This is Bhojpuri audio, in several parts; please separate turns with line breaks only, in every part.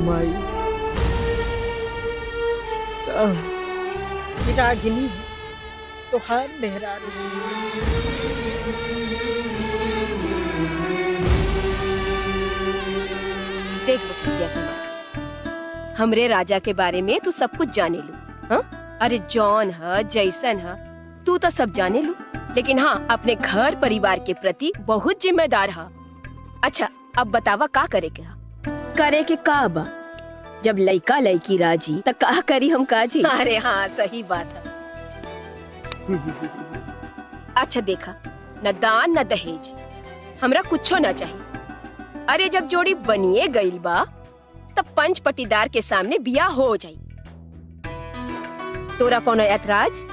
माई रागिनी है तो हर मेहरारू।
देख मुस्कुरिया कुमार, हमरे राजा के बारे में तू सब कुछ जाने लू। हाँ, अरे जॉन है जैसन है तू तो सब जाने लू, लेकिन हाँ अपने घर परिवार के प्रति बहुत जिम्मेदार है। अच्छा अब बतावा का करे के करे के का बा? जब लड़का लड़की राजी तो का करी हम काजी। अरे हाँ सही बात है। अच्छा देखा, न दान न दहेज, हमरा कुछो न चाहिए। अरे जब जोड़ी बनिए गईल बा तब पंच पटीदार के सामने बियाह हो जाई। तोरा कोनो ऐतराज?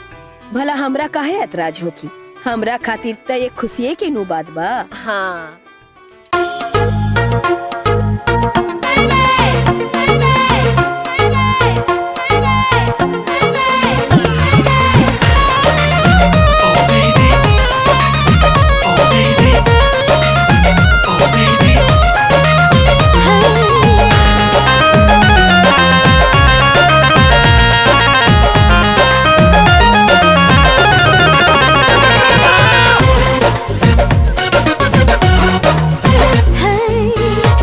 भला हमरा काहे ऐतराज होगी? हमरा खातिर त ये खुशिये के नु बात बा। हाँ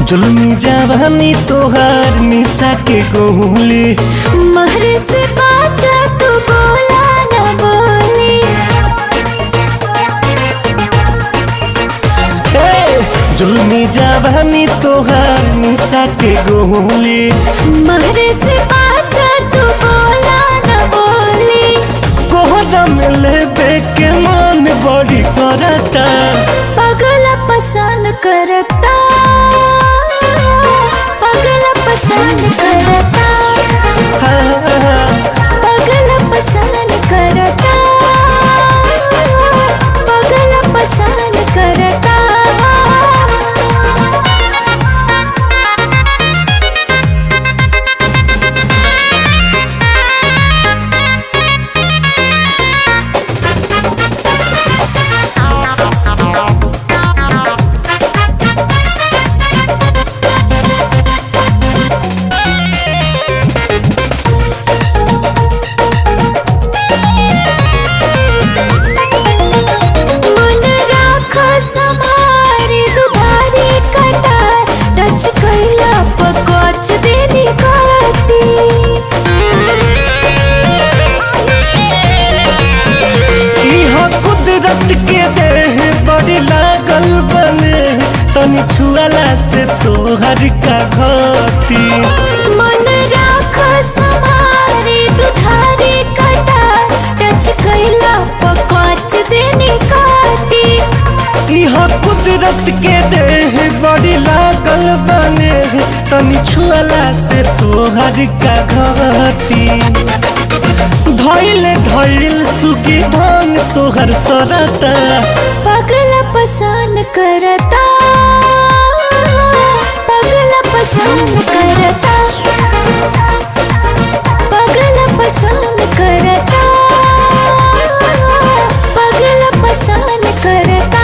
जुल्मी जवानी तोहार निशा के गोली,
महरे से बाचा तू बोला न बोली।
जुल्मी जवानी तोहार निशा के गोली,
महरे से बाचा तू बोला न बोली।
कोहरा में लेबे के मन बड़ी करता,
पगला पसंद करता, पगला पसंद करता, पगला पसंद करता, पगला पसंद करता।
तनी छुआला से तोहर का घटी,
मन राख समारे दुधारी कटा, टच कैला पकोच देनी काटी।
इहा कुदरत के देह बड़ी लागल बने, तनी छुआला से तोहर का घटी। धइल धइल सुगी धान तोहर सरता,
पगला पसंद करता, पगला पसंद करता, पगला पसंद करता, पगला पसंद करता।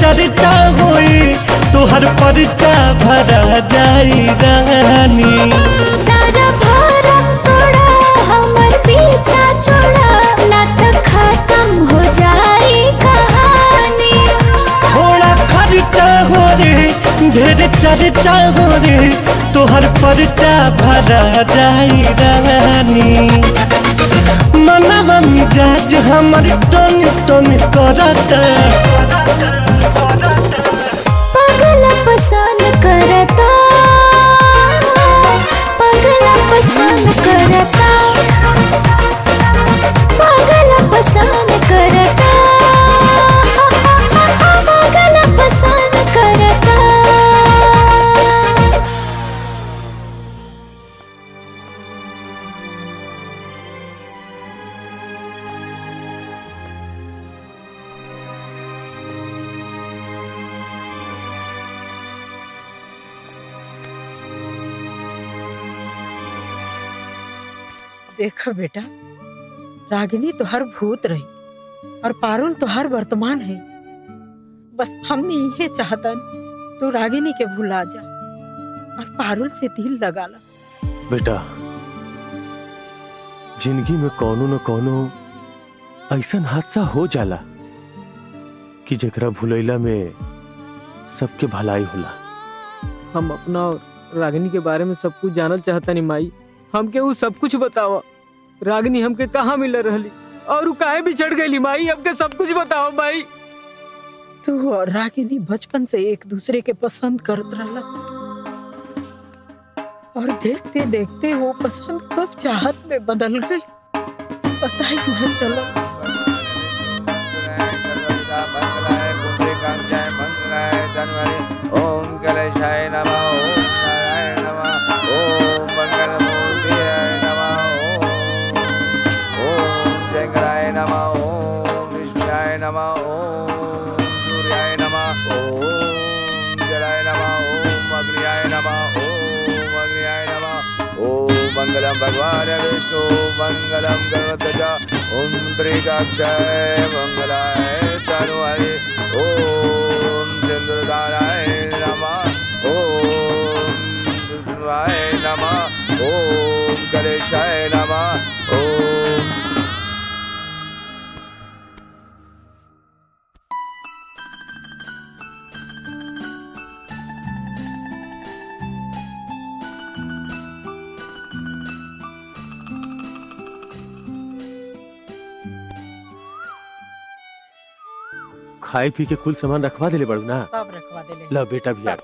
चर्चा होई तोहर परिचा भरा जाई रानी,
सारा भरम तोड़ा हमर पीछा छोड़ा, ना तो खत्म हो जाई कहानी।
थोड़ा खर्चा हो रे ढेर चर्चा हो रे, तोहर परिचा भरा जाई रानी। मनवा मिजाज हमर टन टन करता,
पगला पसंद करता, पगला पसंद करता, पगला पसंद करता, पगला पसंद
देखा बेटा, रागिनी तो हर भूत रही और पारुल तो हर वर्तमान है। बस हमने ये चाहता नहीं तू रागिनी के भुला जा और पारुल से दिल लगा ला।
बेटा, जिंदगी में कोनो न कोनो ऐसा हादसा हो जाला कि जेकरा भुलैला में सबके भलाई होला।
हम अपना और रागिनी के बारे में सब कुछ जानल चाहता नहीं माई। हमके वो सब कुछ बतावा। रागिनी हमके कहाँ मिल रहली और वो काहे बिछड़ गई माई? हमके सब कुछ बताओ माई।
तू और रागिनी बचपन से एक दूसरे के पसंद करत रहला और देखते देखते वो पसंद कब चाहत में बदल गई पता ही न चला।
ओम कलेशाय नमः, ओम नारायण नमः, ओम मंगलमूर्तये नमः, ओम शंकराय नमः, ओम विष्णुयाय नमः, ओम सूर्याय नमः, ओम जलाय नमः, ओम अग्नियाय नमः, ओम अग्नियाय नमः, ओम मंगलम भगवान विष्णु, मंगलम गणपतये, ओम त्रिकाक्षाय मंगलाय तनुहरे, ओम चंद्रधाराय नमः, ओम विष्णुवाय नमः, ओम गणेशाय नमः, ओम
खाए पी के कुल सामान रखवा देले बड़ू ना?
सब रखवा दे ले।
ला बेटा भी आ।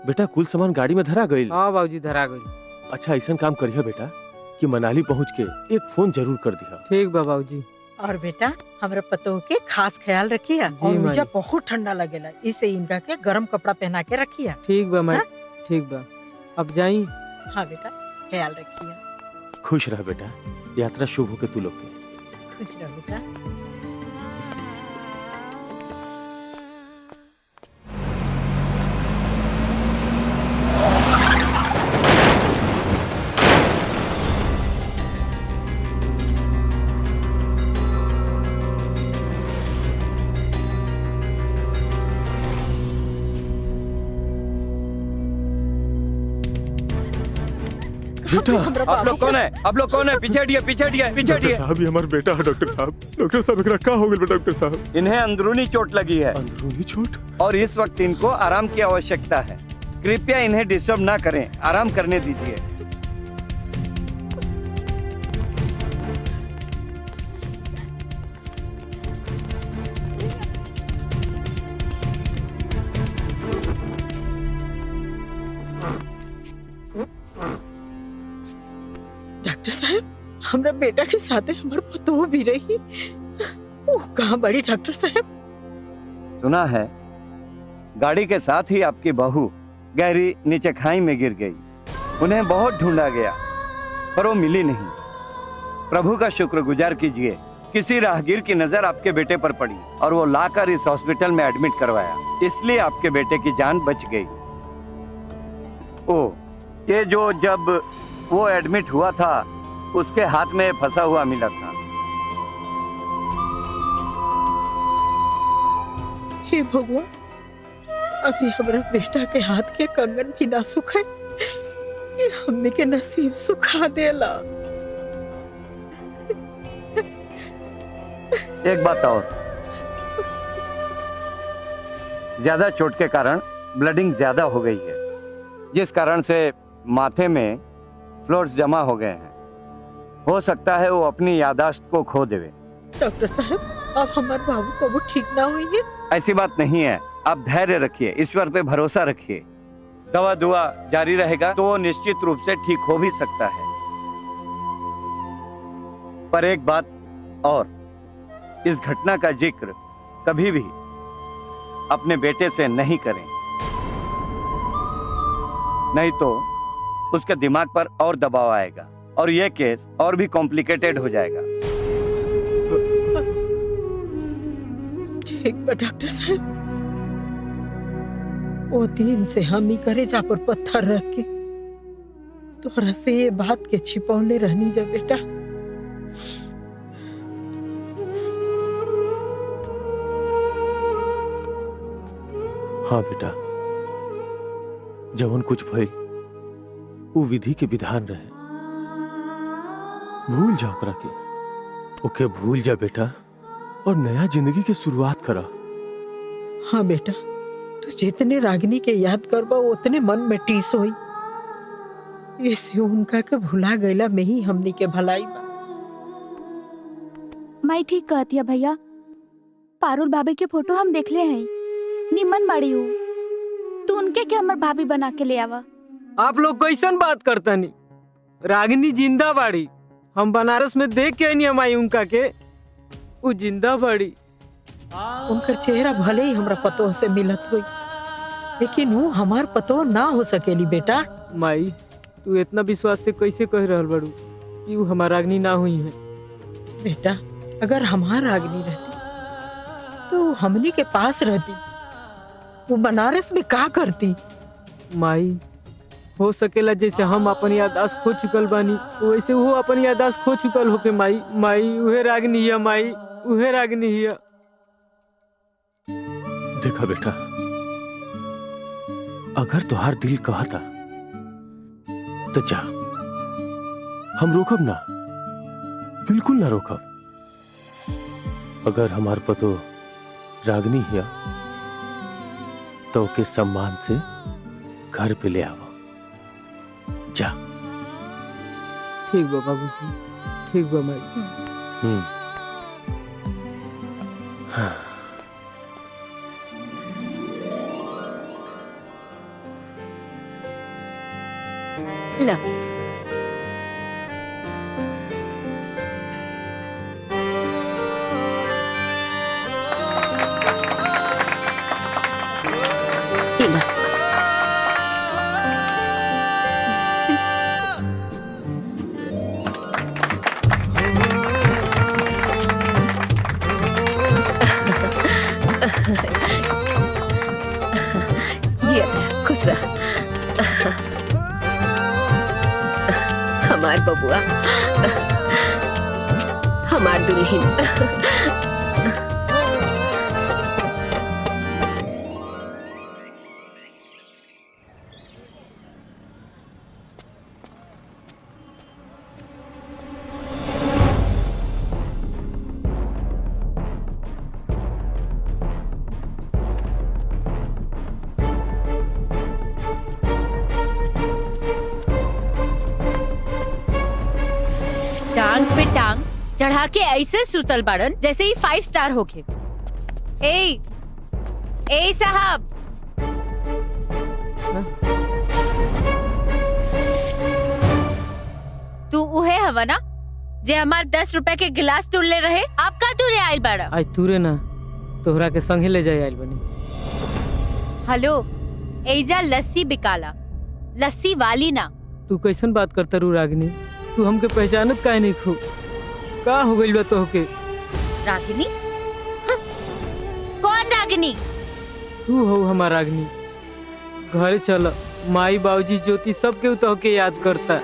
बेटा कुल सामान गाड़ी में धरा गईल।
हाँ बाबूजी धरा गई।
अच्छा ऐसा काम करिए बेटा कि मनाली पहुंच के एक फोन जरूर कर दिया।
ठीक बा बाबूजी।
और बेटा हमरा पतोह के खास ख्याल रखिया
जी
और
माई।
मुझे बहुत ठंडा लगेला इसे इनका के गर्म कपड़ा पहना के रखिया।
ठीक बा माई।
हाँ?
ठीक बा। अब जाई।
हाँ बेटा ख्याल रखिया।
खुश रह बेटा, यात्रा शुभ हो के तू लोग के।
खुश रहो बेटा।
बेटा
आप लोग कौन है? आप लोग कौन है? पीछे हटिए, पीछे हटिए, पीछे
डॉक्टर
हटिए।
साहब ये हमारा बेटा है। डॉक्टर साहब एकरा का हो गया डॉक्टर साहब?
इन्हें अंदरूनी चोट लगी है
अंदरूनी चोट?
और इस वक्त इनको आराम की आवश्यकता है। कृपया इन्हें डिस्टर्ब ना करें, आराम करने दीजिए।
डॉक्टर साहब हमरा बेटा के साथ हमारे पतोह भी रही। वो कहाँ बड़ी डॉक्टर साहब?
सुना है गाड़ी के साथ ही आपकी बहू गहरी नीचे खाई में गिर गई। उन्हें बहुत ढूंढा गया पर वो मिली नहीं। प्रभु का शुक्रगुजार कीजिए, किसी राहगीर की नजर आपके बेटे पर पड़ी और वो लाकर इस हॉस्पिटल में एडमिट करवाया, इसलिए आपके बेटे की जान बच गई। ओ ये जो जब वो एडमिट हुआ था उसके हाथ में फंसा हुआ मिला था।
हे भगवान अभी हमारा बेटा के हाथ के कंगन भी ना सुखे, ये हमने के नसीब सुखा देला।
एक बात और, ज्यादा चोट के कारण ब्लडिंग ज्यादा हो गई है, जिस कारण से माथे में फ्लोर्स जमा हो गए हैं। हो सकता है वो अपनी याददाश्त को खो देवे।
डॉक्टर साहब अब हमारे बाबू को वो ठीक ना हुई है।
ऐसी बात नहीं है, आप धैर्य रखिए, ईश्वर पे भरोसा रखिए। दवा दुआ जारी रहेगा तो वो निश्चित रूप से ठीक हो भी सकता है। पर एक बात और, इस घटना का जिक्र कभी भी अपने बेटे से नहीं करें, नहीं तो उसके दिमाग पर और दबाव आएगा और यह केस और भी कॉम्प्लिकेटेड हो जाएगा।
ठीक बा डॉक्टर साहब, वो दिन से हम ही करेजा पर पत्थर रख के तोहरा से ये बात के छिपौले रहनी जा बेटा।
हाँ बेटा, जवन कुछ भइल वो विधि के विधान रहे। भूल जा ओकरा के, ओके भूल जा बेटा और नया जिंदगी के शुरुआत करा।
हाँ बेटा, तू जितने रागिनी के याद करबा उतने मन में टीस होई। इसे उनका के भुला गईला में ही हमनी के भलाई बा।
माई ठीक कहती है भैया, पारुल भाभी के फोटो हम देख ले हैं, निमन बाड़ी हूँ। तू उनके के हमर भाभी बना के ले आवा।
आप लोग कैसन बात करता नहीं? रागिनी जिंदा बाड़ी, हम बनारस में देख के नहीं हमारी उनका के, वो जिंदा बाड़ी।
उनका चेहरा भले ही हमरा पतोह से मिलत हुई, लेकिन वो हमार पतोह ना हो सकेली बेटा।
माई तू इतना विश्वास से कैसे कह रहल बाड़ू कि वो हमार रागिनी ना हुई है?
बेटा, अगर हमार रागिनी रहती तो वो हमनी के पास रहती, वो बनारस में का करती?
माई हो सकेला जैसे हम अपन याददाश्त खो चुकल बानी वैसे वो अपन याददाश्त खो चुकल होके। माई माई उहे रागिनी है, माई उहे रागिनी है।
देखा बेटा, अगर तुहार दिल कहता तो जा, हम रोकब ना, बिल्कुल ना रोकब। अगर हमार पतो रागनी हिया तो के सम्मान से घर पे ले आओ। जा।
ठीक बा बाबूजी, ठीक बा माई।
हाँ।
ला ये खुश रह हमार बबुआ, हमार दुल्हन।
टांग पे टांग चढ़ा के ऐसे सुतल बाड़न जैसे ही 5 स्टार होके। ए साहब, तू उहे हवा ना जे हमार 10 रुपए के गिलास तुड़ले रहे? आपका तुरे आयल बाड़ा?
आज तूरे ना तोहरा के संगे ले जाए आयल बनी।
हेलो, एजा लस्सी बिकाला, लस्सी वाली ना।
तू कैसन बात करता रू रागिनी? तू हमके पहचानत काहे नहीं खो? का हो गइल बा तोहके?
रागिनी? कौन रागिनी?
तू हो हमार रागिनी। घर चल, माई बाबूजी ज्योति सबके तोहके याद करता।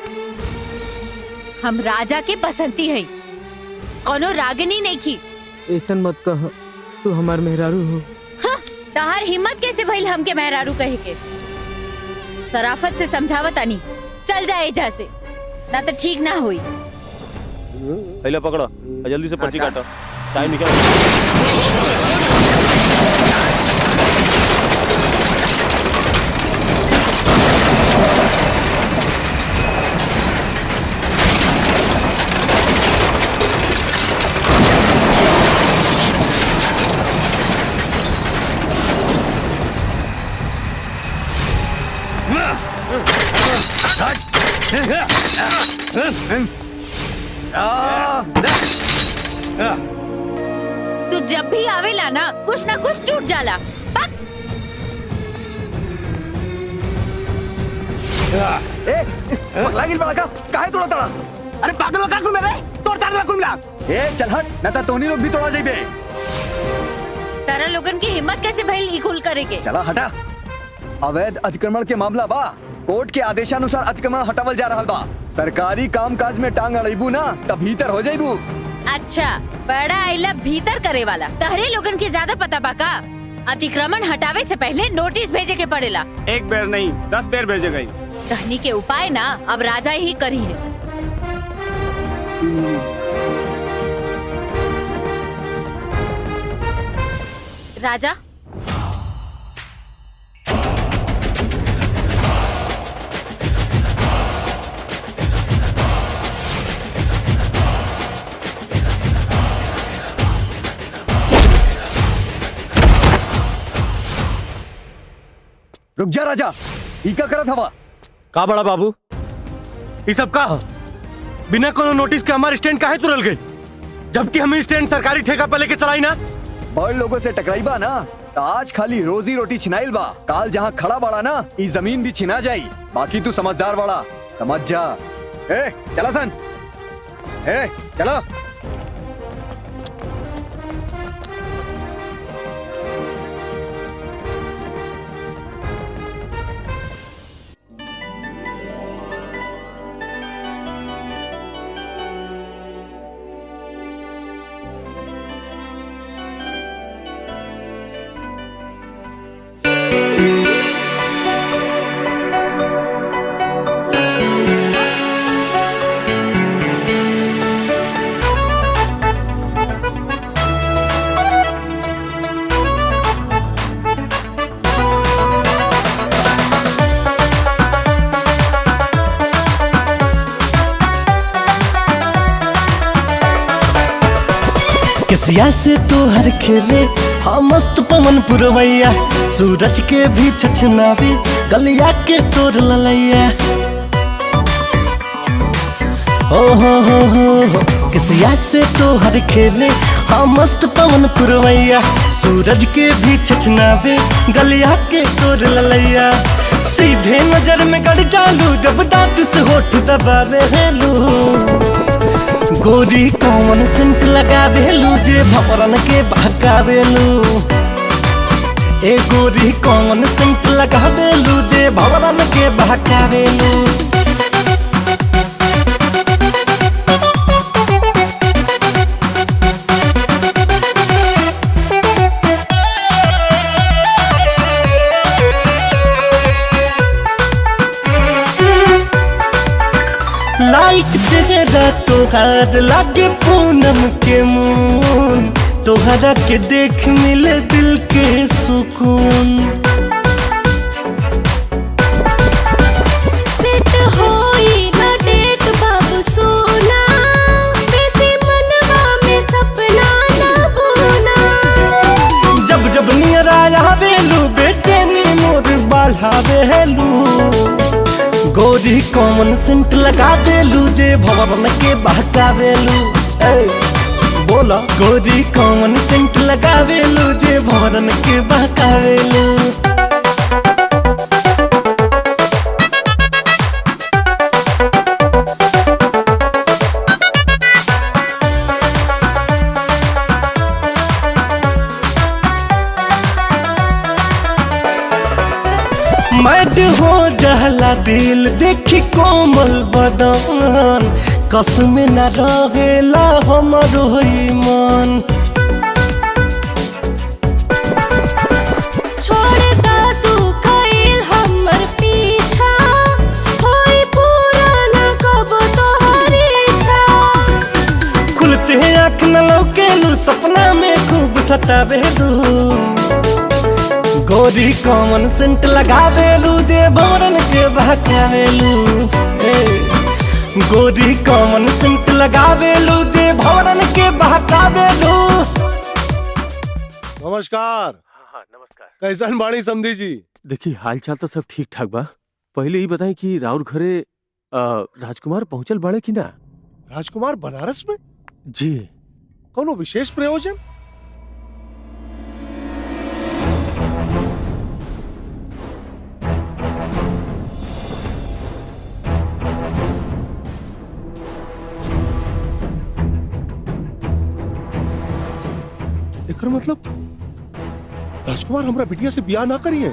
हम राजा के पसंदी है, कोनो रागिनी नहीं की।
ऐसन मत कह, तू हमार मेहरारू हो।
तहार हिम्मत कैसे भइल हमके मेहरारू कहे के? सराफत से समझावत आनी, चल जा एजा से, ना तो ठीक ना हुई।
पहले पकड़ो, जल्दी से पर्ची काटो, टाइम निकल।
तू जब भी आवेला ना कुछ टूट जाला। बस
पगला गिल बड़ा का काहे तोड़ा तड़ा?
अरे पागल का कुल मेरे तोड़ ताड़ कुल मिला।
ए चल हट, ना ता तोनी लोग भी तोड़ा जाइबे।
तारा लोगन की हिम्मत कैसे भइल ई कुल करे के?
चला हटा, अवैध अतिक्रमण के मामला बा,
कोर्ट के आदेशानुसार अतिक्रमण हटावल जा रहा बा। सरकारी काम काज में टांग अड़ेबू ना तब भीतर हो जाइबू।
अच्छा, बड़ा आइला भीतर करे वाला तहरे लोगन के ज्यादा पता बा का? अतिक्रमण हटावे से पहले नोटिस भेजे के पड़ेला।
एक बेर नहीं 10 बेर भेजे गई।
कहनी के उपाय ना अब राजा ही करी है। राजा,
रुक जा राजा, ई का करत हवा?
का बड़ा बाबू ये सब का ह? बिना कोनो नोटिस के हमारे स्टैंड काहे तुरल गई, जबकि हम स्टैंड सरकारी ठेका पे लेके चलाई ना।
बड़ लोगों से टकराई बा ना तो आज खाली रोजी रोटी छिनाइल बा, काल जहाँ खड़ा बड़ा ना ई जमीन भी छिना जाई। बाकी तू समझदार बड़ा, समझ जा। ए चला सन, ए चलो।
केसिया से तोहर खेले हाँ मस्त पवन पुरवैया, सूरज के भी छछनावे गलिया के तोर ललैया। हो केसिया से तोहर खेले हाँ मस्त पवन पुरवैया, सूरज के भी छछनावे गलिया के तोर ललैया। सीधे नजर में गड़ जालू जब दांत से होठ दबावे हेलू। गोरी कौन सेंट लगावेलू जे भवरन के बहकावेलू। ए गोरी कौन सेंट लगावेलू जे भवरन के बहकावेलू। लाइक चेहरा तोहार लागे पूनम के मून, तोहरा के देख मिले दिल के सुकून।
सेट होई ना डेट बाबू सोना, बेसी मनवा में सपना ना बोना।
जब जब नियर आवेलू बेचैनी मोर बढ़ावेलू। गोरी कॉमन सेंट लगा देलू जे भवन के बहकावेलू। बोला गोरी कॉमन सेंट लगावेलू जे भवन के बहकावेलू। मैड हो जहला दिल देखी कोमल बदन, कसम न रहेला हमरो ईमान।
छोड़ दा तू कइल हमर पीछा, होई पूरा न कब तोहर इच्छा।
खुलते आँख न लौकेलू सपना में खूब सतावेलू। गोरी कॉमन सेंट लगावेलू जे भवरन के बहकावेलू। गोरी कॉमन सेंट लगावेलू जे भवरन के बहकावेलू।
नमस्कार।
हाँ नमस्कार।
कैसन बाणी समधी जी?
देखिए हाल चाल तो सब ठीक ठाक बा। पहले ही बताएं कि राउर घरे राजकुमार पहुंचल बाड़े कि ना?
राजकुमार बनारस में?
जी।
कोनो विशेष प्रयोजन? एकर मतलब राजकुमार हमरा बिटिया से ब्याह ना करिए।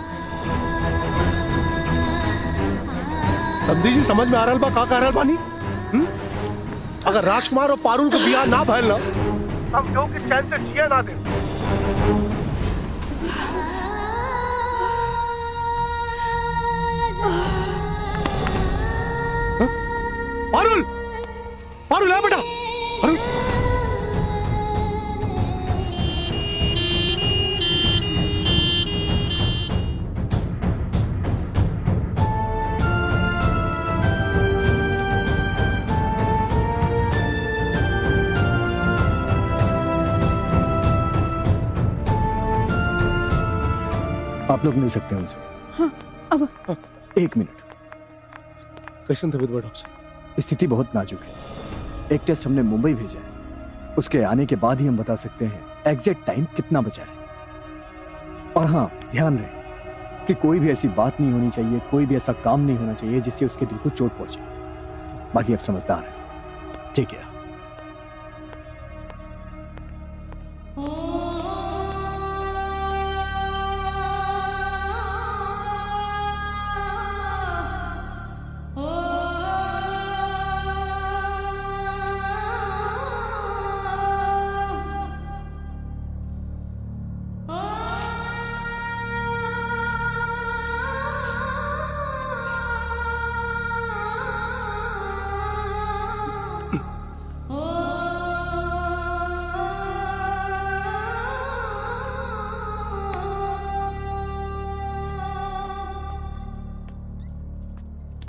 समझी जी समझ में आ रहा बा का कह रहल बानी? अगर राजकुमार और पारुल के बियाह ना भइल ना, हम केहू के चैन से जिए ना दे। पारुल, पारुल है बेटा, पारुल।
आप लोग मिल सकते हैं उनसे।
हाँ, अब
1 मिनट।
कैसन तबीयत बा डॉक्टर साहब?
स्थिति बहुत नाजुक है। एक टेस्ट हमने मुंबई भेजा है, उसके आने के बाद ही हम बता सकते हैं एग्जैक्ट टाइम कितना बचा है। और हाँ, ध्यान रहे कि कोई भी ऐसी बात नहीं होनी चाहिए, कोई भी ऐसा काम नहीं होना चाहिए जिससे उसके दिल को चोट पहुंचे। बाकी आप समझदार हैं, ठीक है?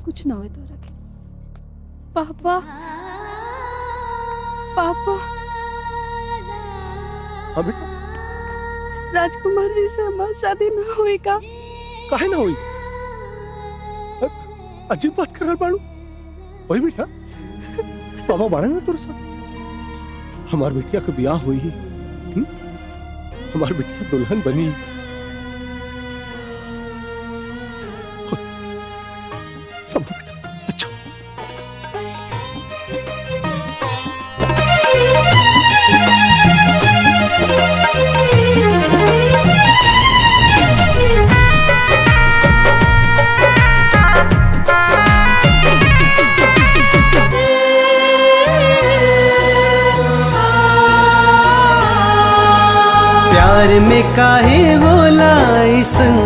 कुछ ना हो तो रखे। पापा, पापा,
हाँ बेटा,
राजकुमार जी से हमारी शादी ना हुई का?
काहे ना हुई? अजीब बात कर रहा बाड़ू। वही बेटा, पापा बाड़े ना तोरे साथ। हमार बेटिया का ब्याह हुई ही, हमार बेटिया दुल्हन बनी। सब बेटा, अच्छा।
प्यार में काहे होला ऐसन,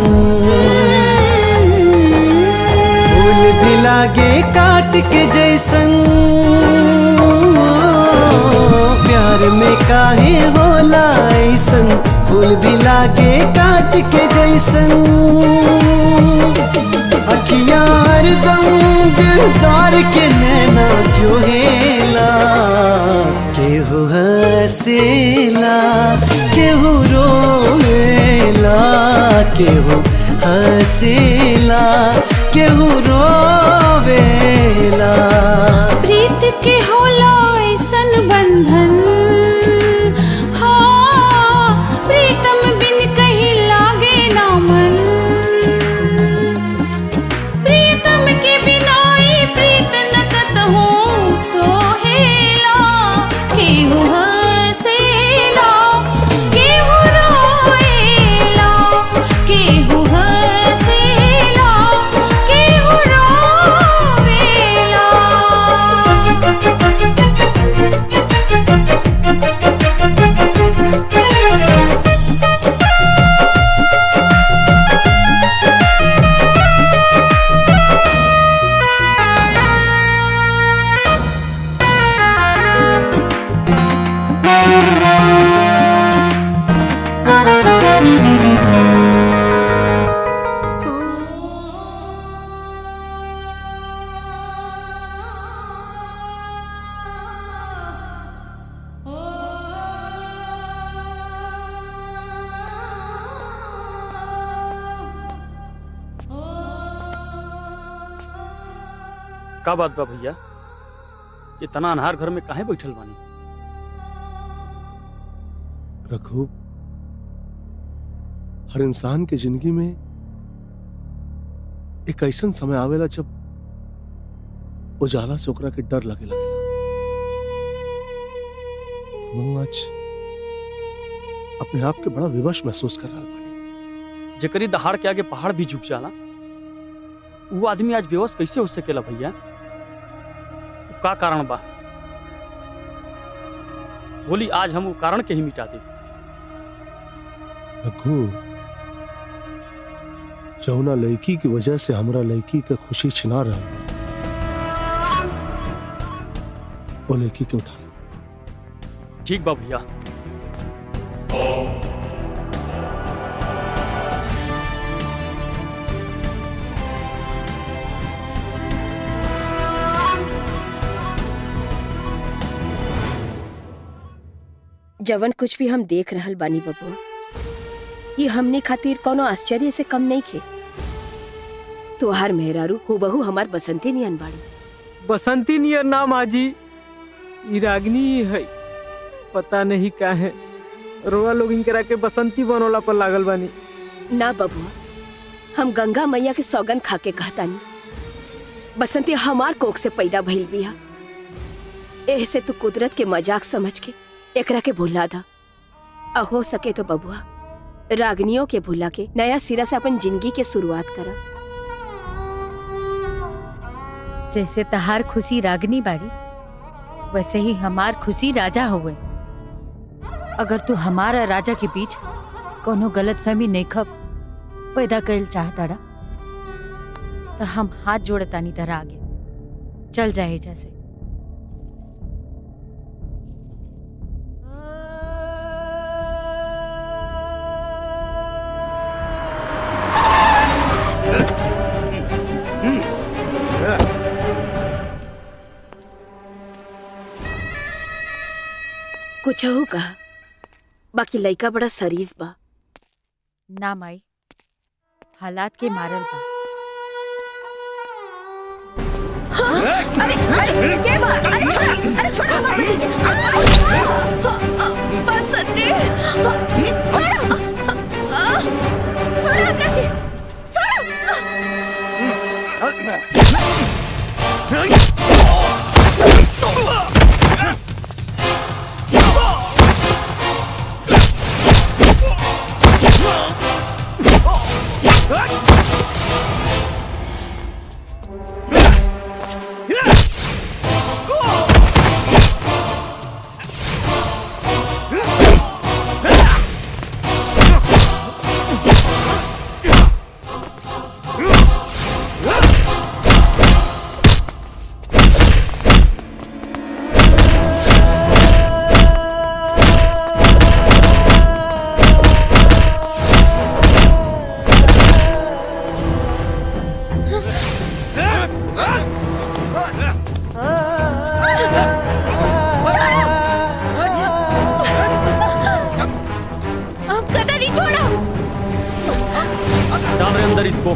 फूल भी लागे काट के जैसन। प्यार में काहे होला ऐसन, फूल भी लागे काट के जैसन। अखियां हरदम दिलदार के नैना जोहेला, केहू हंसेला केहू रोवेला, केहू हंसेला केहू रोवेला।
प्रीत के होला ऐसन बंधन, हाँ प्रीतम बिन कहीं लागे ना मन। प्रीतम के बिनाई प्रीत न कतहूँ सोहेला, केहू हंसेला केहू रोएला, केहू हंसेला केहू रोवेला।
का बात बा भैया, ये तना अनहार घर में काहे बैठल बानी?
रघु, हर इंसान के जिंदगी में एक ऐसा समय आवेला जब उजाला से ओकरा के डर लगे लगेला। हम आज अपने आप के बड़ा विवश महसूस कर रहा बानी।
जेकरी दहाड़ के आगे पहाड़ भी झुक जाला, वो आदमी आज बेहोश कैसे हो सकेला भैया? का कारण बा? बोली आज हम वो कारण के ही मिटा दे।
रघु, जौना लड़की की वजह से हमरा लड़की के खुशी छिना रहा है, वो लड़की के उठा ले।
ठीक बा भैया।
जवन कुछ भी हम देख रहल बानी बबुआ, ये हमने खातिर कोनो आश्चर्य से कम नहीं खे। तुहार मेहरारू हुबहू हमार बसंती नियन बाड़ी।
बसंती नियर नाम आजी, ई रागिनी है। पता नहीं का है, रोआ लोग इनकरा के बसंती बनोला पर लागल बानी।
ना बबुआ, हम गंगा मैया के सौगंध खा के कहतानी, बसंती हमार कोख से पैदा भइल बिया। एह से तू कुदरत के मजाक समझ के एकरा के भुला दा। हो सके तो बबुआ, रागनियों के भुला के नया सिरा से अपन जिंदगी के शुरुआत करा।
जैसे तहार खुशी रागनी बाड़ी, वैसे ही हमार खुशी राजा हुए। अगर तू हमारा राजा के बीच कोनो गलतफहमी नहीं खब पैदा कइल चाहताड़ा, तो हम हाथ जोड़तानी तरह आगे चल जाए जैसे।
कुछ हो कहा, बाकी लइका बड़ा शरीफ बा।
ना माई, हालात के मारल बा।
अरे अरे के बात? अरे छोड़ा, अरे छोड़ा हमार बेटी के। बसंती, छोड़ा, छोड़ा हमरा के,
इसको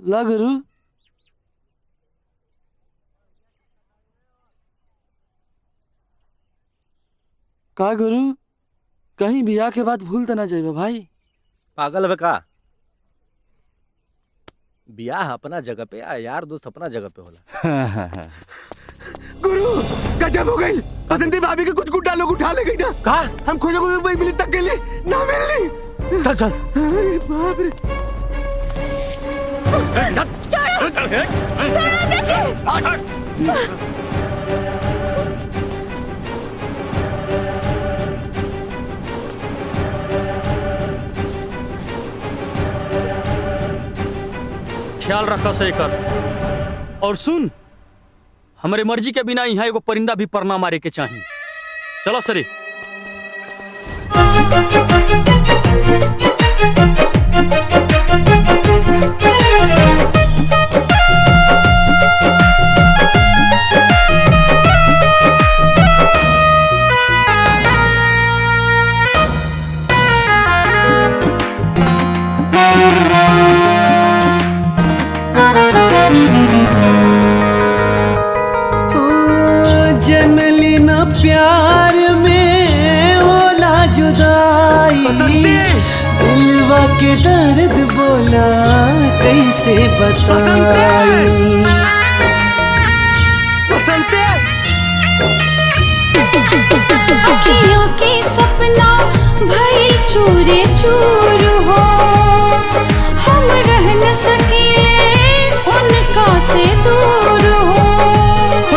ला गुरु का गुरु कहीं बियाह के बाद भूल तो ना जाइबा भाई।
पागल है का? बियाह अपना जगह पे, यार दोस्त अपना जगह पे होला।
गुरु गजब हो गई। बसंती भाभी के कुछ गुड्डा लोग उठा ले गई ना।
कहा?
हम खोजे वही मिली तक के लिए ना मिली।
चल चल।
अरे बाप रे।
ख्याल रखा से कर। और सुन, हमारे मर्जी के बिना यहाँ एगो परिंदा भी पर ना मारे के चाहिए। चलो सरे।
जनली न प्यार में होला जुदाई, दिलवा के दर्द बोला कैसे बताई।
अखियों के सपना भइल चूरे चूर हो, हम रह न सके उनका से दूर हो।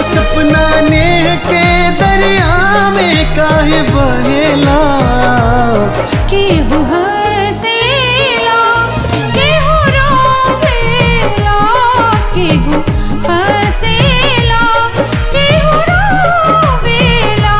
सपना ने के दरिया में काहे बहेला,
केहू हंसेला केहू रोवेला, केहू हंसेला केहू रोवेला।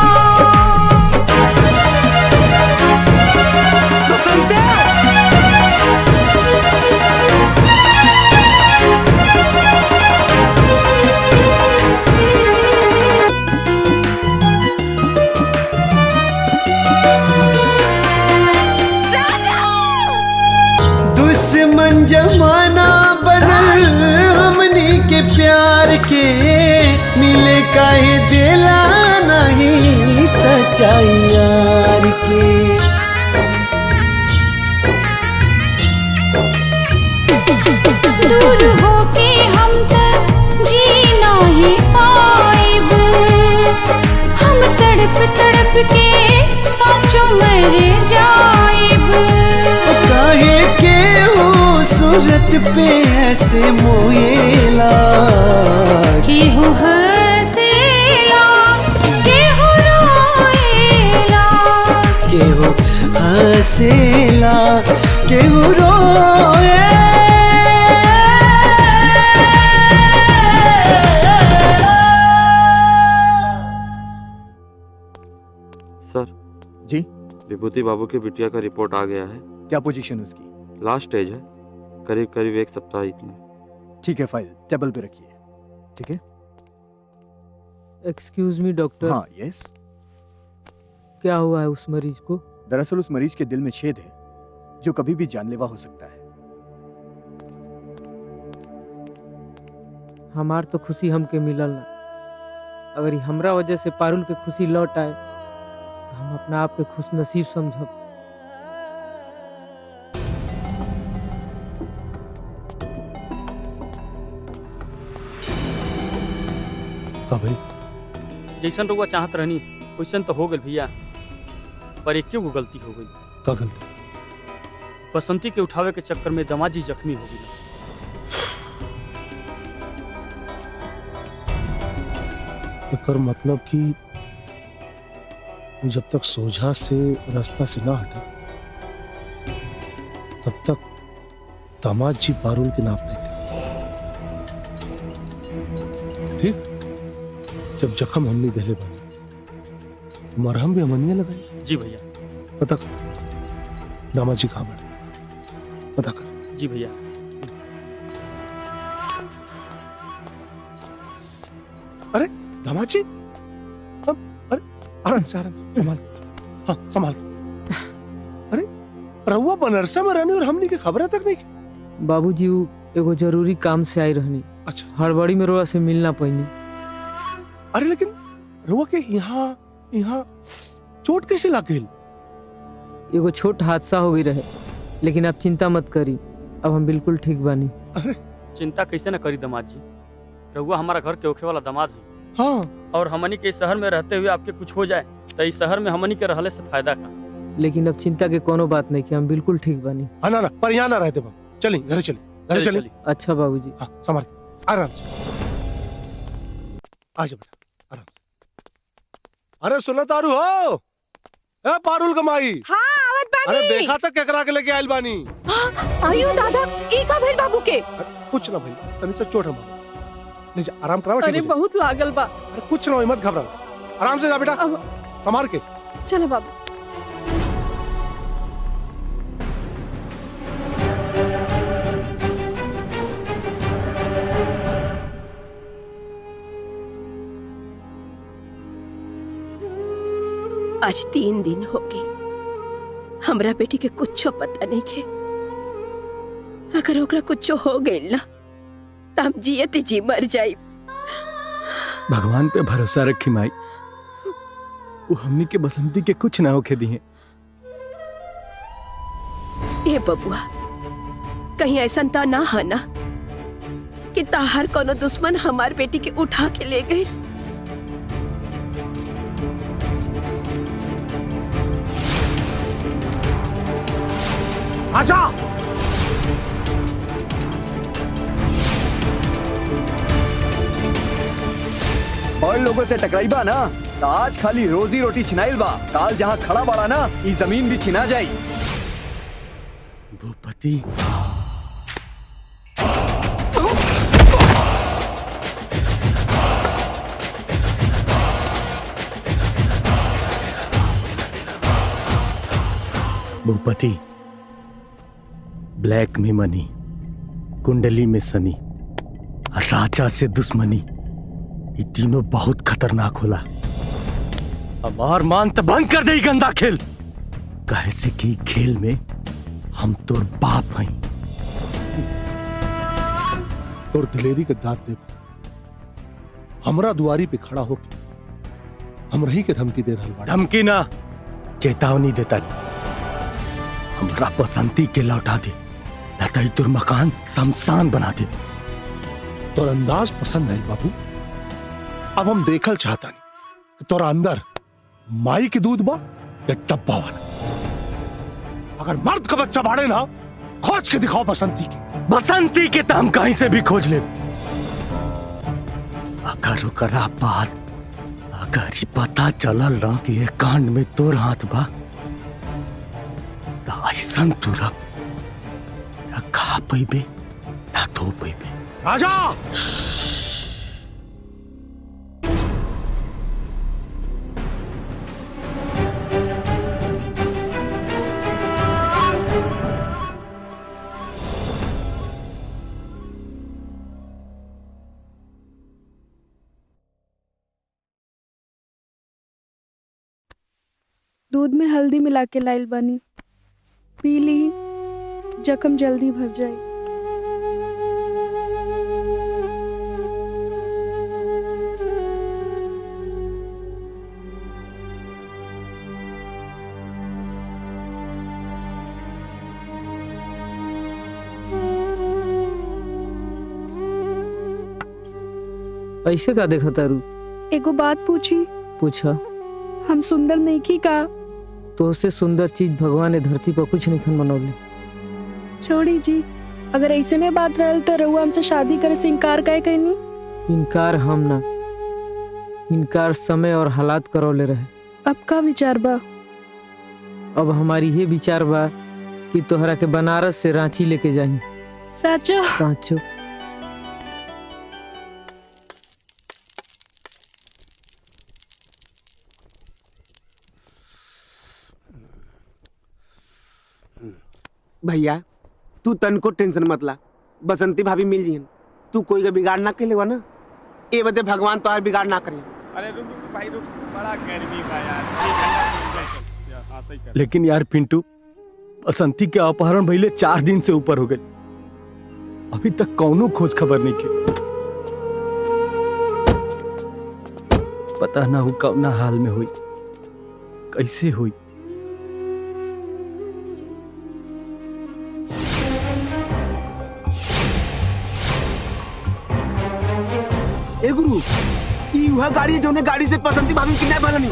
दुश्मन जमाना बनल हमनी के प्यार के, मिले काहे दिला नहीं सच्चाई यार के।
दूर होके हम तक जी नहीं पाइब, हम तड़प तड़प के सोचो मर जाइब।
काहे के हो सूरत पे ऐसे मोएला,
केहू हंसेला केहू रोएला,
केहू हंसेला केहू रोए।
सर
जी,
विभूति बाबू की बिटिया का रिपोर्ट आ गया है।
क्या पोजीशन उसकी?
लास्ट स्टेज है, करीब करीब 1 सप्ताह इतने।
ठीक है, फाइल टेबल पे रखिए। ठीक है।
Excuse me doctor.
हाँ, यस।
क्या हुआ है उस मरीज को?
दरअसल उस मरीज के दिल में छेद है जो कभी भी जानलेवा हो सकता है।
हमार तो खुशी हमके मिलल ना। अगर हमरा वजह से पारुल के खुशी लौट आए तो हम अपना आप के खुश नसीब समझब।
भाई
जैसन रुआ चाहत रहनी वैसन तो हो गल भैया, पर एक गो गलती हो गई।
क्या गलती?
बसंती के उठावे के चक्कर में दमाजी जख्मी हो गई।
एकर मतलब कि जब तक सोझा से रास्ता से ना हटे तब तक दामाद जी पारुल के नाप लेते। ठीक, जब जख्म हमने दहले बने तो मरहम भी हमने लगाई।
जी भैया।
पता कर दामाद जी कहाँ बढ़े, पता कर।
जी भैया।
अरे दामाद जी, अरे आराम से संभाल। हाँ संभाल। अरे रहुआ बनारसा में रहने और हमने की खबर तक नहीं की।
बाबूजी वो एगो जरूरी काम से आई रहनी।
अच्छा।
हड़बड़ी में रोआ से मिलना पैनी।
अरे लेकिन रहुआ के यहाँ चोट कैसे लग गई?
एगो छोट हादसा हो गई रहे, लेकिन आप चिंता मत करी, अब हम बिल्कुल ठीक बानी।
अरे
चिंता कैसे न करी दामाद जी, रहुआ हमारा घर के होखे वाला दामाद है।
हाँ।
और हमनी के इस शहर में रहते हुए आपके कुछ हो जाए तो इस शहर में हमनी के रहले से फायदा का।
लेकिन अब चिंता के कोनो बात नहीं कि हम बिल्कुल ठीक बनी।
हाँ ना पर यहाँ ना रहते बाबू, चलिए घरे चलिए, घरे चलिए।
अच्छा बाबूजी।
हाँ संभाल के, आराम से आ जा बेटा, आराम से। अरे सुनो तारू हो, ए पारुल कमाई।
हाँ आवत बानी।
अरे देखा तक केकरा के लेके आइल बानी।
आयु दादा ई का भेल बाबू के?
कुछ ना भाई, तनी से चोट हम ले जा, आराम कराओ।
अरे बहुत लागल बा।
अरे कुछ ना, मत घबराओ, आराम से जा बेटा, संभाल के।
चलो बाबू।
आज 3 दिन हो गए हमरा बेटी के कुछ पता नहीं के। अगर ओकरा कुछ हो गइल ना तो हम जियते जी मर जाई।
भगवान पे भरोसा रखी माई, वो हमनी के बसंती के कुछ ना होके दिए।
ए बबुआ कहीं ऐसा तो ना है ना कि ताहर कोनो दुश्मन हमार बेटी के उठा के ले गए?
आजा।
और लोगों से टकराइबा ना तो आज खाली रोजी रोटी छिनाइल बा, काल जहाँ खड़ा बाड़ा ना ई जमीन भी छिना जाई।
भूपति भूपति, ब्लैक में मनी, कुंडली में शनि और राजा से दुश्मनी, ये तीनों बहुत खतरनाक होला। हमार मान तो बंद कर दे गंदा खेल, कहे से कि खेल में हम तोर बाप हैं।
तोर दिलेरी के दांत दे, हमरा दुआरी पे खड़ा होके हम रही के धमकी दे रहा बा।
धमकी ना, चेतावनी देता हमरा बसंती के लौटा दे, लताई तुर मकान शमशान बना दे।
तोर अंदाज पसंद है बाबू। अब हम देखल चाहता नहीं कि तोरा अंदर माई के दूध बा या डब्बा वाला। अगर मर्द का बच्चा बाड़े ना, खोज के दिखाओ बसंती के।
बसंती के तो हम कहीं से भी खोज ले। अगर ओकरा बात अगर ही पता चलल ना कि ये कांड में तोर हाथ बा तो ऐसा तुरा ना खा पैबे ना धो पैबे।
राजा
दूध में हल्दी मिला के लाइल बानी, पी ली, जख्म जल्दी भर जाए।
ऐसे का देखा तारू?
एगो बात पूछी?
पूछा।
हम सुंदर नहीं की का?
तो उससे सुंदर चीज भगवान ने धरती पर कुछ नहीं बनौले।
छोड़ी जी, अगर ऐसे ने बात रहल तो रहुआ हमसे शादी करे से इनकार काहे कहनी?
इनकार हम ना, इनकार समय और हालात करौले रहे।
अब का विचार बा?
अब हमारी ये विचार बा कि तोहरा के बनारस से रांची लेके जाही।
साचो?
साचो।
भैया तू तन को टेंशन मत ला, बसंती भाभी मिल जियन। तू कोई का बिगाड़ ना के लेवा ना, ए बदे भगवान तो बिगाड़ ना करे।
अरे रुक रुक भाई रुक, बड़ा गर्मी बा यार।
लेकिन यार पिंटू, बसंती के अपहरण भइले 4 दिन से ऊपर हो गए, अभी तक कौनो खोज खबर नहीं की। पता ना हो कौना हाल में हुई, कैसे हुई।
ए गुरु, ई वह गाड़ी है जो ने गाड़ी से बसंती भाभी किडनैप भलनी।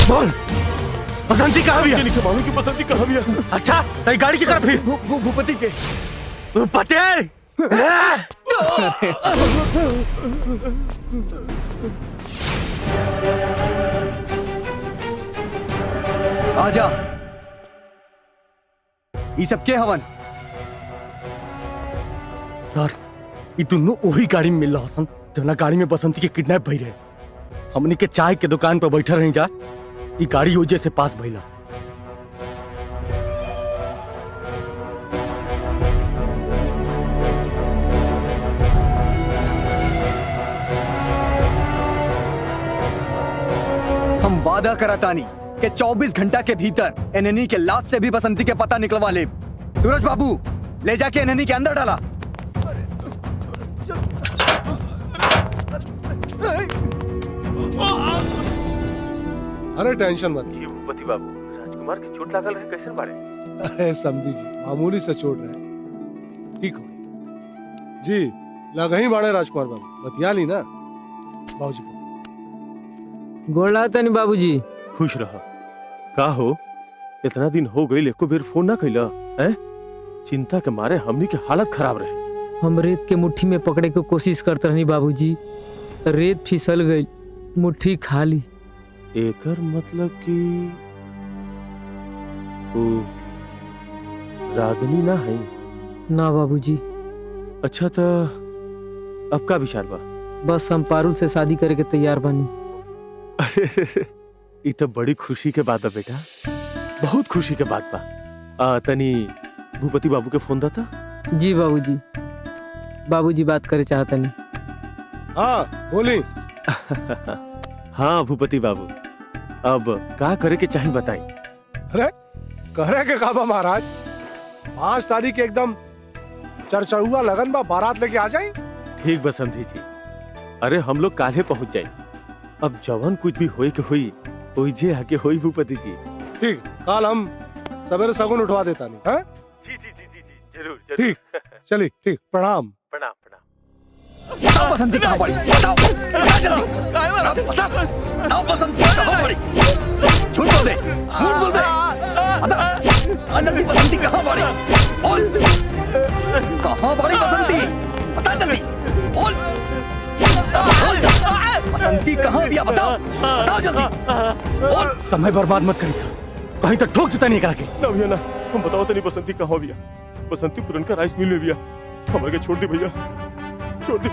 बोल बसंती कहाँ भी है?
मालूम की बसंती कहाँ भी है?
अच्छा तेरी गाड़ी की तरफ फिर
भूपति के
भूपति
आजा। ये सब के हवन?
सर ये दोनों वही गाड़ी में मिल रहा हसन जना गाड़ी में बसंती के किडनैप भई रहे। हमनी के चाय के दुकान पर बैठा रही जा ये गाड़ी वजह से पास भइला।
हम वादा करातानी कि 24 घंटा के भीतर एनएनी के लाश से भी बसंती के पता निकलवा ले। सूरज बाबू ले जाके एनएनी के अंदर डाला।
अरे टेंशन मत।
ये भूपति बाबू राजकुमार की चोट लागल है कैसे बारे?
अरे समझी जी मामूली से चोट रहे ठीक हो जी। लगा ही बाड़े राजकुमार बाबू बतिया ली ना बाबूजी को।
गोला तनी बाबूजी।
खुश रहा। का हो इतना दिन हो गई एको बेर फोन ना कैला हैं? चिंता के मारे हमनी के हालत खराब रहे।
हम रेत के मुट्ठी में पकड़े के कोशिश करते रहनी बाबूजी, रेत फिसल गई, मुट्ठी खाली।
एकर मतलब कि ओ रागनी ना है?
ना बाबूजी।
अच्छा तो अब का विचार बा?
बस हम पारुल से शादी करे के तैयार बानी।
ये तो बड़ी खुशी के बात है बेटा, बहुत खुशी के बात बा। तनी भूपति बाबू के फोन दाता।
जी बाबूजी। बाबूजी बात करे चाहता नहीं।
हाँ बोली।
हाँ भूपति बाबू अब का करे के चाहिए बताई।
अरे करे के काबा महाराज 5 तारीख एकदम चरचरुआ लगन बा, बारात लेके आ जाए।
ठीक बसंती जी, अरे हम लोग काले पहुंच जाए। अब जवन कुछ भी होई के हुई ओइजे आके होई भूपति जी।
ठीक कल हम सवेरे सगुन उठवा देता नहीं है?
जी जी जी जी जी जरूर जरूर।
ठीक चलिए ठीक प्रणाम।
प्रणाम प्रणाम।
बताओ बसंती कहाँ पड़ी? बताओ जल्दी। बताओ बसंती कहाँ पड़ी? झूठ बोल दे, झूठ बोल दे। बता जल्दी बसंती कहाँ पड़ी? बोल कहाँ पड़ी बसंती? बता जल्दी बोल। बोल बसंती कहाँ दिया? बताओ बताओ जल्दी बोल।
समय बर्बाद मत करी सर, कहीं तो ठोक देता नहीं करा के।
ना भैया ना, हम बताओ तो नहीं बसंती कहाँ भैया? बसंती पुरनका राइस मिल में भैया, हमारे के छोड़ दी भैया, छोड़ दी।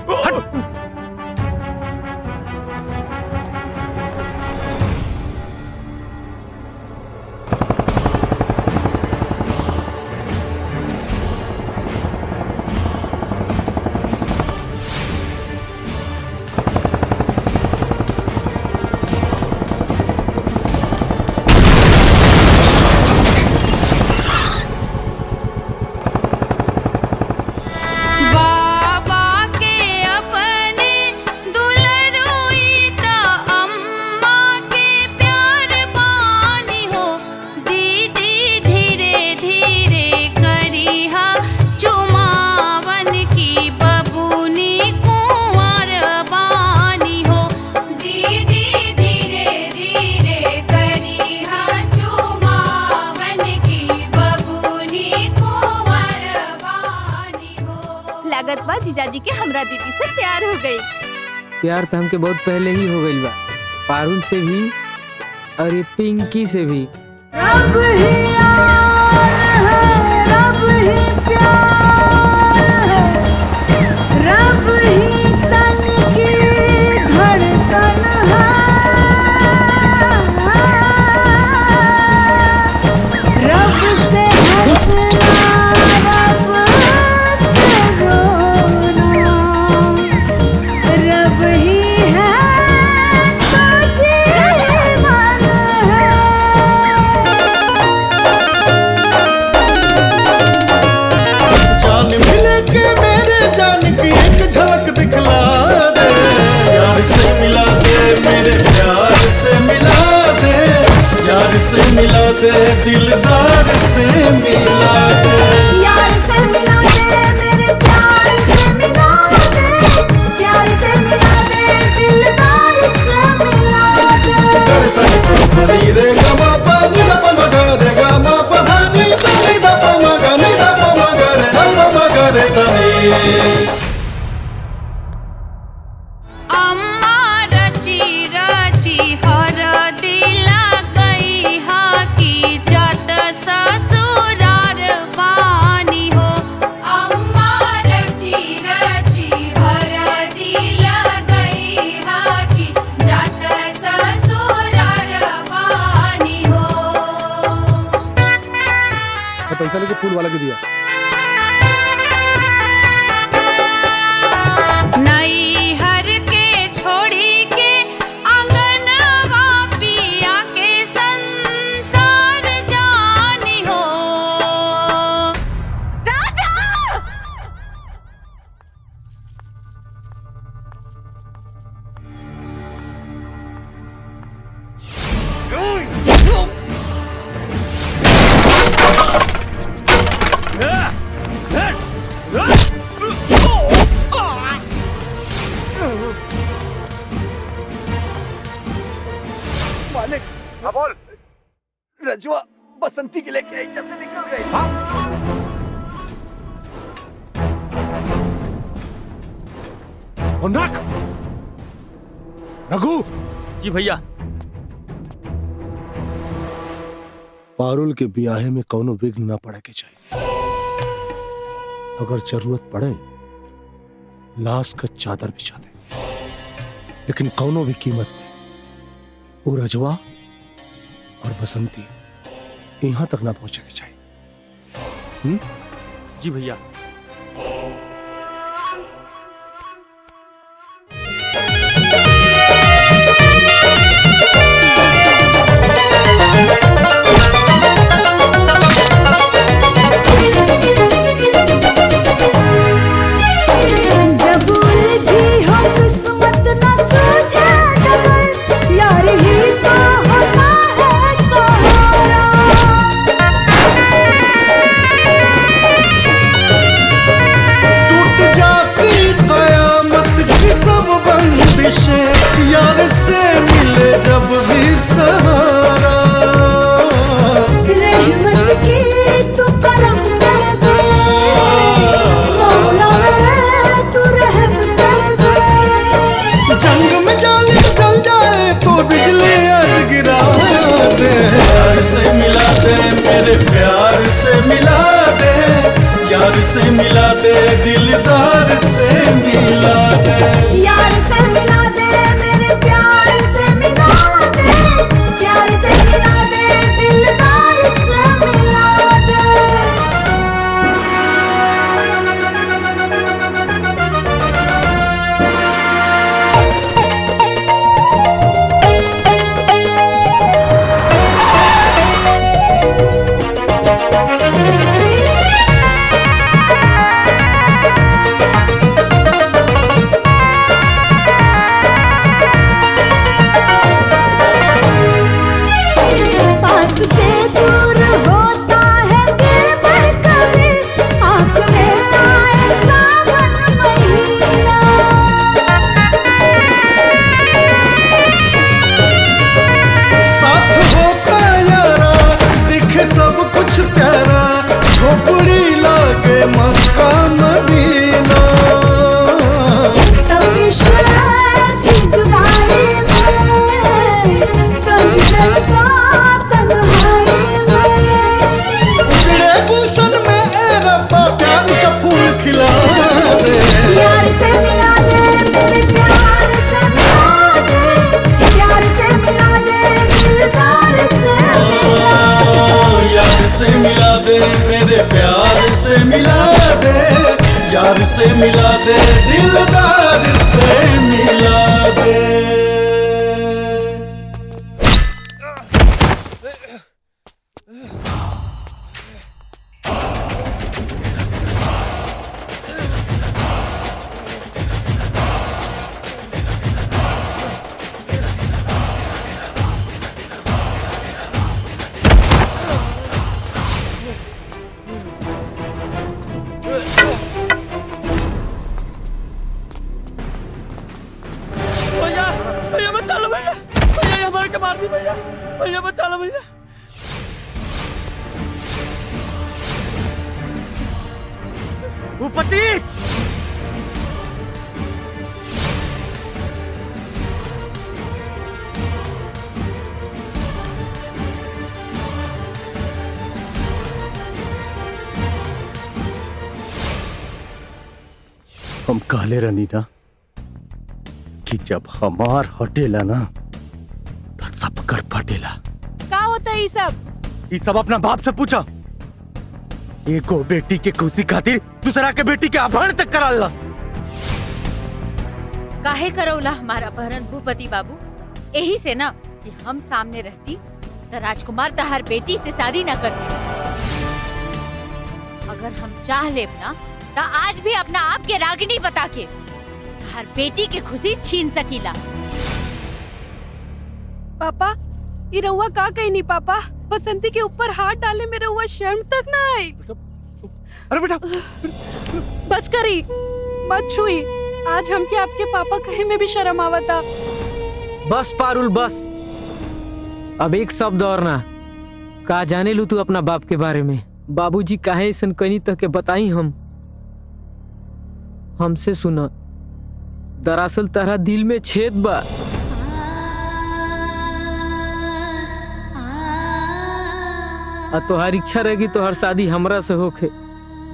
लागत बा जीजाजी के हमरा दीदी से प्यार हो गई।
प्यार तो हमके बहुत पहले ही हो गई बा, पारुल से भी और ये पिंकी से भी।
रब ही यार है, रब ही प्यार है, रब ही तन की धड़कन है, रब से हंसना, रब से रोना, रब ही है तो जीवन है।
दे, दिलदार से मिला दे।
यार से मिला दे, मेरे प्यार से मिला दे, प्यार से मिला दे, दिलदार से मिला दे।
दर्शन फरी रे गमा पा नि दा पा मगा रे गमा पा धा नि सा नि दा पा मगा नि दा पा मगा रे धा पा मगा रे सा नि।
अम्मा रची रची हर दिला गई हा की जात ससुरार बानी हो। अम्मा रची रची हर दिला गई हा की जात ससुरार बानी हो।
पैसा लेके फूल वाला के दिया।
नई हर के छोड़ी के आंगनवा पिया के संसार जानी हो। राजा
मालिक, हाँ बोल। रजुआ बसंती के लेके जब से निकल गई।
रघु।
जी भैया।
पारुल के ब्याहे में कौनो विघ्न ना पड़े के चाहिए। अगर जरूरत पड़े लाश का चादर बिछा दे, लेकिन कौनो भी कीमत नहीं वो रजवा और बसंती यहां तक ना पहुंचे के चाहिए।
जी भैया।
जब उलझी हो किस्मत न सूझे डगर, यार ही तो होता है सहारा।
टूट जाती कयामत की सब बंदिशें, यार से मिले जब भी सहारा।
रहमत की तू करम कर दे, मौला मेरे तू रहम कर दे।
जंग में जालिम जल जाए तो बिजली आज गिरा दे। प्यार से मिला दे, मेरे प्यार से मिला दे, यार से मिला दे, दिलदार से मिला दे।
यार से मिला दे, मेरे प्यार से मिला दे, प्यार से मिला दे, दिलदार से मिला दे। पास से दूर होता है दिल पर कभी, आँख में आए सावन महीना।
साथ होता यारा, दिखे सब कुछ प्यारा, झोपड़ी लागे मक्का मदीना।
तब इश्क ऐसी जुदाई में, तब चलता तन्हाई में।
उजड़े गुलशन में ए रब्बा प्यार का फूल खिला दे।
यार से मिला दे, मेरे प्यार से मिला दे, प्यार से मिला दे, दिलदार से मिला दे।
यार से मिला दे, मेरे प्यार से मिला दे, यार से मिला दे, दिलदार से मिला दे।
भैया भैया बचा लो भैया।
भूपति हम कहले रहनी ना कि जब हमार हटेला ना तो सब कर फटेला।
का होता है ये सब?
ये सब अपना बाप से पूछा। एको बेटी के खुशी खातिर दूसरा के बेटी के अपहरण तक करा ला।
काहे करौला हमारा अपहरण भूपति बाबू? यही से ना कि हम सामने रहती तो राजकुमार तहार बेटी से शादी न करते। अगर हम चाह लेब ना तो आज भी अपना आप के रागिनी बता के हर बेटी के खुशी छीन सकीला।
पापा ये रउआ का कही नहीं पापा, बसंती के ऊपर हाथ डाले में रउआ शर्म तक ना आई।
अरे बेटा
बस करी मत छुई, आज हमके आपके पापा कहे में भी शर्म आवता।
बस पारुल बस, अब एक शब्द और ना। का जाने लू तू अपना बाप के बारे में? बाबूजी काहे ऐसन कनी तक के बताई हमसे सुना। दरअसल तारा दिल में छेद बा। तोहार इच्छा रहेगी तोहार शादी हमरा से होखे।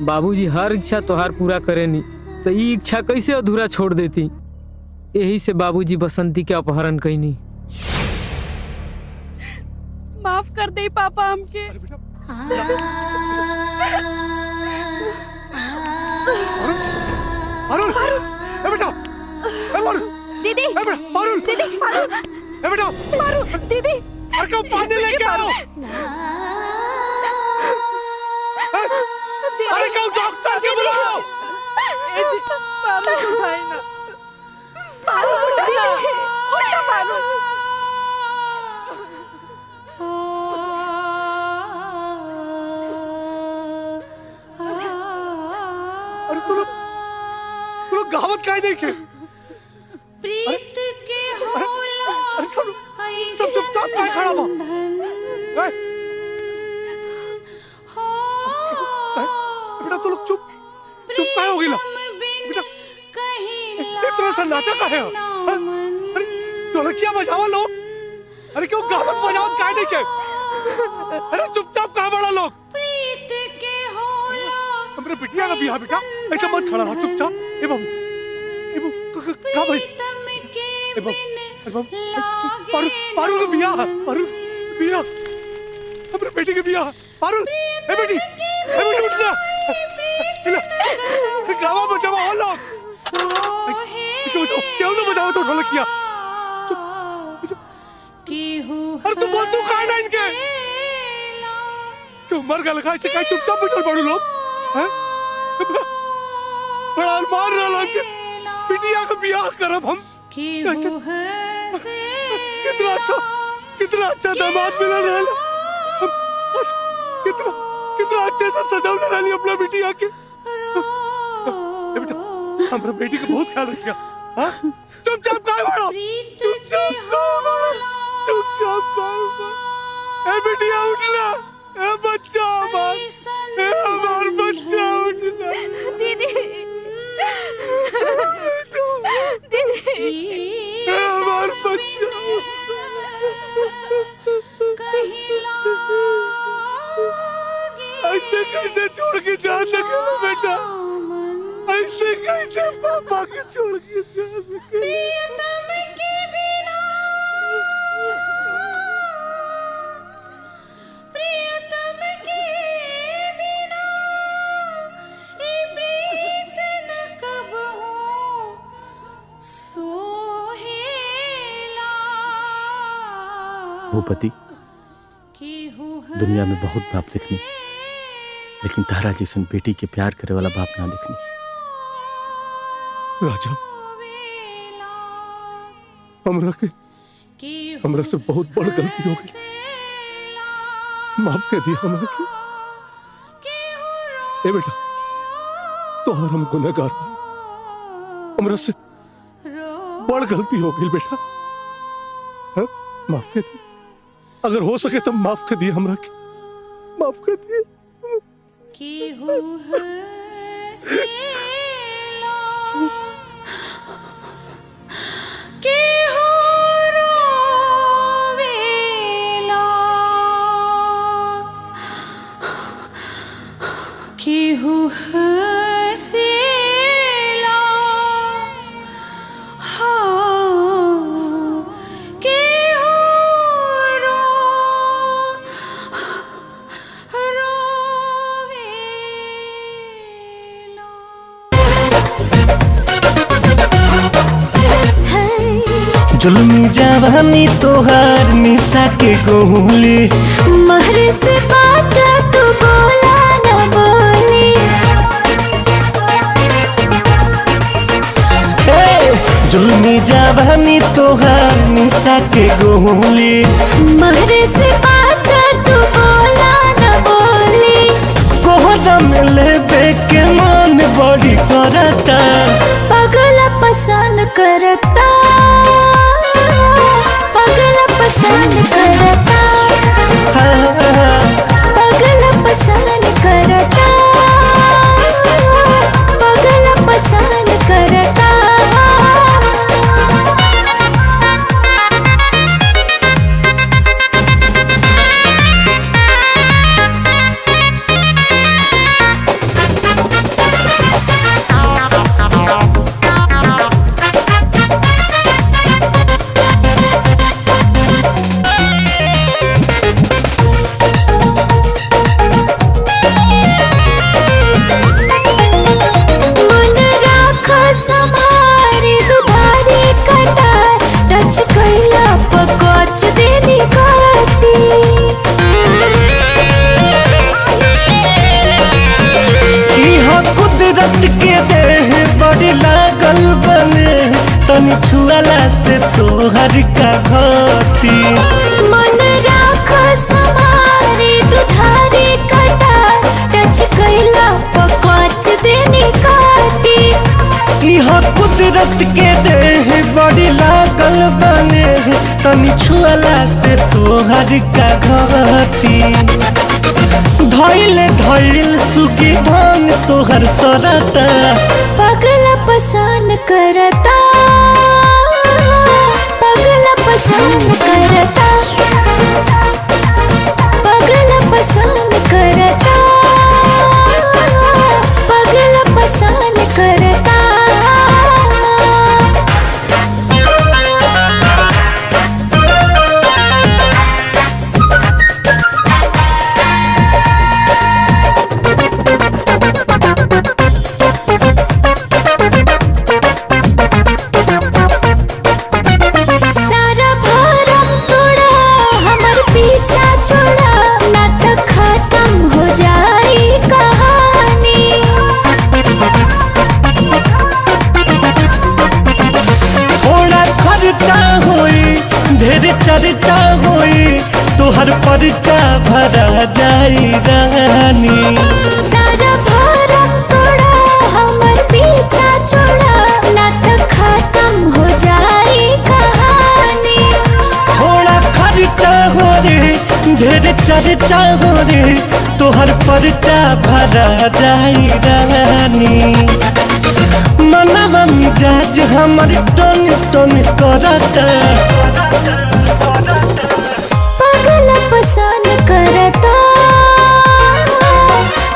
बाबूजी हर इच्छा तोहार पूरा करेनी तो ये इच्छा कैसे अधूरा छोड़ देती। यही से बाबूजी बसंती के अपहरण कईनी।
माफ कर दे पापा हमके।
पारुल ए बेटा ए पारुल
दीदी
ए बेटा पारुल
दीदी
ए बेटा
पारुल दीदी
अरे कब पानी लेके आओ। अरे कब डॉक्टर के बुलाओ।
पारुल उठाए ना। पारुल दीदी उठा पारुल।
अरे तू लोग गावत काहे नहीं के?
प्रीत के होला
सब चुपचाप काहे खड़ा बा? बेटा तू लोग चुप काहे हो गइला? बेटा इतना सन्नाटा काहे है? अरे ढोलकिया बजावा लोग। अरे क्यों गावत बजावत काहे नहीं के? अरे चुपचाप कहाँ बड़ा लोग?
प्रीत के होला
हमरे बिटिया का बियाह बेटा, ऐसा मत खड़ा रहा चुपचाप। ए बाबू का भाई ए बाबू पारुल का बियाह हमरे बेटी के बियाह। पारुल ए बेटी उठ जा। गावा बचावा हो लोग। क्यों ना बजाओ तो ढोलकिया। अरे तू बहुत दुख आए ना इनके। क्यों मर गया ऐसे कहीं चुपचाप बैठल बड़ू लोग हैं? बड़ा अरमान रहा के बिटिया का बियाह करब हम। कितना अच्छा दामाद मिला रहा। कितना अच्छे से सजावट रही अपना बिटिया के। बेटा हमरा बेटी का बहुत ख्याल रखिया। हाँ चुपचाप काहे बड़ो? चुपचाप काहे बड़ो? ए बिटिया उठना। ए बच्चा हमार बच्चा उठना।
दीदी
हमार बच्चा ऐसे कैसे छोड़ के जा सके बेटा? ऐसे कैसे पापा के छोड़ के जा सके?
प्रियतम के बिना प्रियतम के बिना ये प्रीत न कब हो सोहेला।
भूपति दुनिया में बहुत बाप देखनी, लेकिन तारा जैसन बेटी के प्यार करे वाला बाप ना देखनी।
राजा हमरा से बहुत बड़ गलती हो गई। माफ कर दिया हमरा के। ए बेटा तोहर हम गुनहगार बानी। हमरा से बड़ गलती हो गई बेटा। हाँ? माफ कर दी। अगर हो सके तो माफ कर दिए हमरा के, माफ कर दिए।
जुल्मी जवानी तोहार निशा के गोली,
महरे से बाचा तू बोला न बोली।
जुल्मी जवानी तोहार निशा के गोली,
महरे से बाचा तू बोला न बोली।
कोहरा में लेबे के मन बड़ी करता,
पगला पसंद करता, पगला पसंद करता, पगला पसंद करता, पगला पसंद करता।
छुआला से तोहर का घटी
मन राख समारे दुधारी कटा टच कैला पकच देनी काटी।
इहा कुदरत के देह बड़ी लागल बने तनी छुआला से तोहर का घटी धइल धइल सुखी धान तोहर सरता
पगला पसंद करता, पगला पसंद करता, पगला पसंद करता, पगला पसंद करता।
चर्चा होई तोहर परिचा भरा जाई रानी
सारा भारम तोड़ा हमर पीछा छोड़ा ना तो खत्म हो जाई कहानी।
थोड़ा खर्चा हो रे ढेर चर्चा हो रे तोहर परिचा भरा जाई रानी मनवा मिजाज हमर टन टन करता
पगला पसंद करता,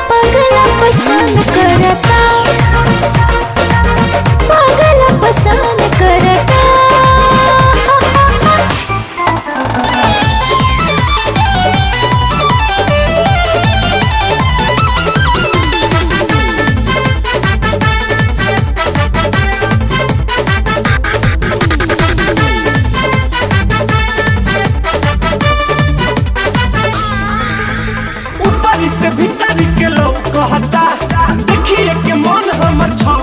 पगला पसंद करता, पगला पसंद करता।
से भीतर के लोग कहता देखिए के मन हमर छौ